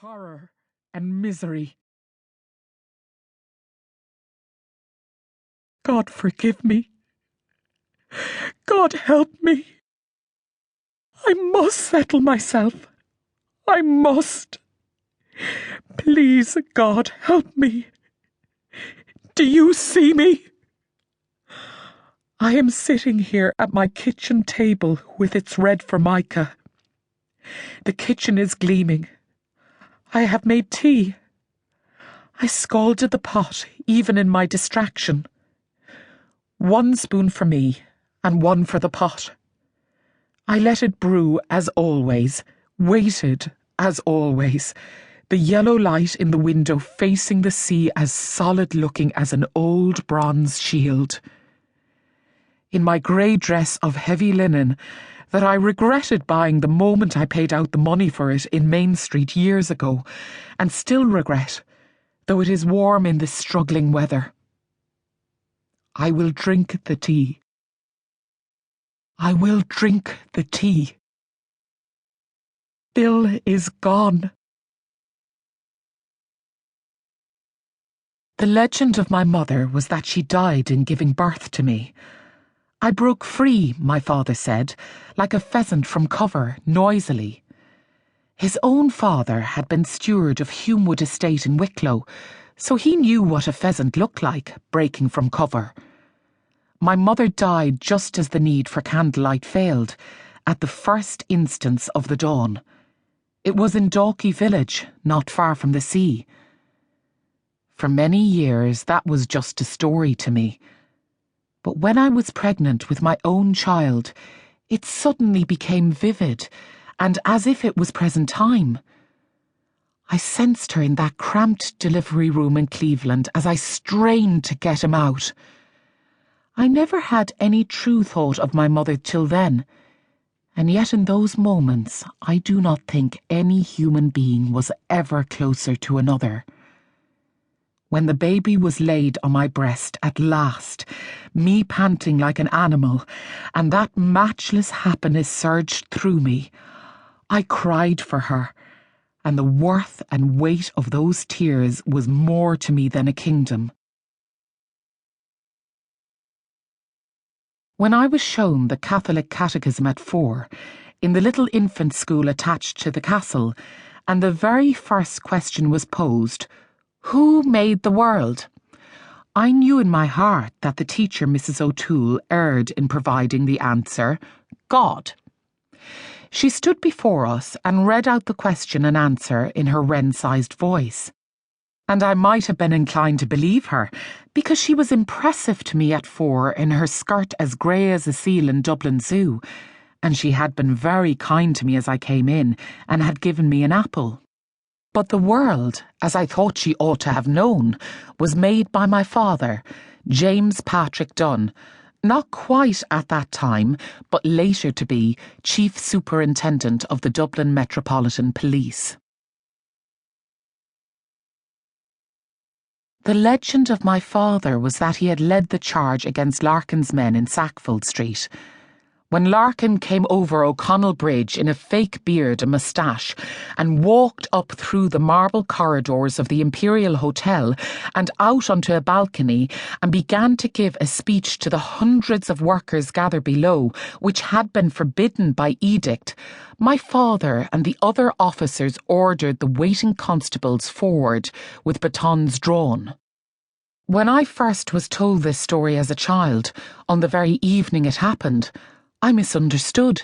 horror and misery. God forgive me. God help me. I must settle myself. I must. Please, God, help me. Do you see me? I am sitting here at my kitchen table with its red formica. The kitchen is gleaming. I have made tea. I scalded the pot, even in my distraction. 1 spoon for me, and 1 for the pot. I let it brew as always, waited as always, the yellow light in the window facing the sea as solid-looking as an old bronze shield. In my grey dress of heavy linen, that I regretted buying the moment I paid out the money for it in Main Street years ago, and still regret, though it is warm in this struggling weather. I will drink the tea. I will drink the tea. Bill is gone. The legend of my mother was that she died in giving birth to me. I broke free, my father said, like a pheasant from cover, noisily. His own father had been steward of Humewood Estate in Wicklow, so he knew what a pheasant looked like, breaking from cover. My mother died just as the need for candlelight failed, at the first instance of the dawn. It was in Dalkey village, not far from the sea. For many years that was just a story to me. But when I was pregnant with my own child, it suddenly became vivid, and as if it was present time. I sensed her in that cramped delivery room in Cleveland as I strained to get him out. I never had any true thought of my mother till then, and yet in those moments I do not think any human being was ever closer to another. When the baby was laid on my breast at last, me panting like an animal, and that matchless happiness surged through me, I cried for her, and the worth and weight of those tears was more to me than a kingdom. When I was shown the Catholic Catechism at 4, in the little infant school attached to the castle, and the very first question was posed, "Who made the world?" I knew in my heart that the teacher, Mrs. O'Toole, erred in providing the answer, God. She stood before us and read out the question and answer in her wren-sized voice. And I might have been inclined to believe her, because she was impressive to me at 4 in her skirt as grey as a seal in Dublin Zoo, and she had been very kind to me as I came in and had given me an apple. But the world, as I thought she ought to have known, was made by my father, James Patrick Dunn, not quite at that time, but later to be Chief Superintendent of the Dublin Metropolitan Police. The legend of my father was that he had led the charge against Larkin's men in Sackville Street. When Larkin came over O'Connell Bridge in a fake beard and moustache and walked up through the marble corridors of the Imperial Hotel and out onto a balcony and began to give a speech to the hundreds of workers gathered below, which had been forbidden by edict, my father and the other officers ordered the waiting constables forward with batons drawn. When I first was told this story as a child, on the very evening it happened, I misunderstood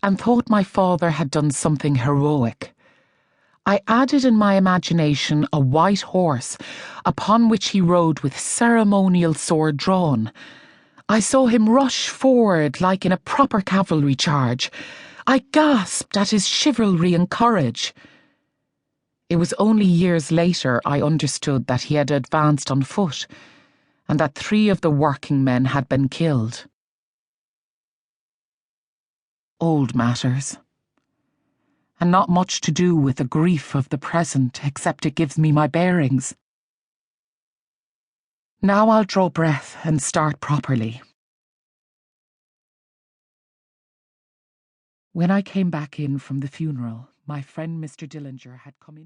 and thought my father had done something heroic. I added in my imagination a white horse upon which he rode with ceremonial sword drawn. I saw him rush forward like in a proper cavalry charge. I gasped at his chivalry and courage. It was only years later I understood that he had advanced on foot and that 3 of the working men had been killed. Old matters, and not much to do with the grief of the present except it gives me my bearings. Now I'll draw breath and start properly. When I came back in from the funeral, my friend Mr. Dillinger had come in.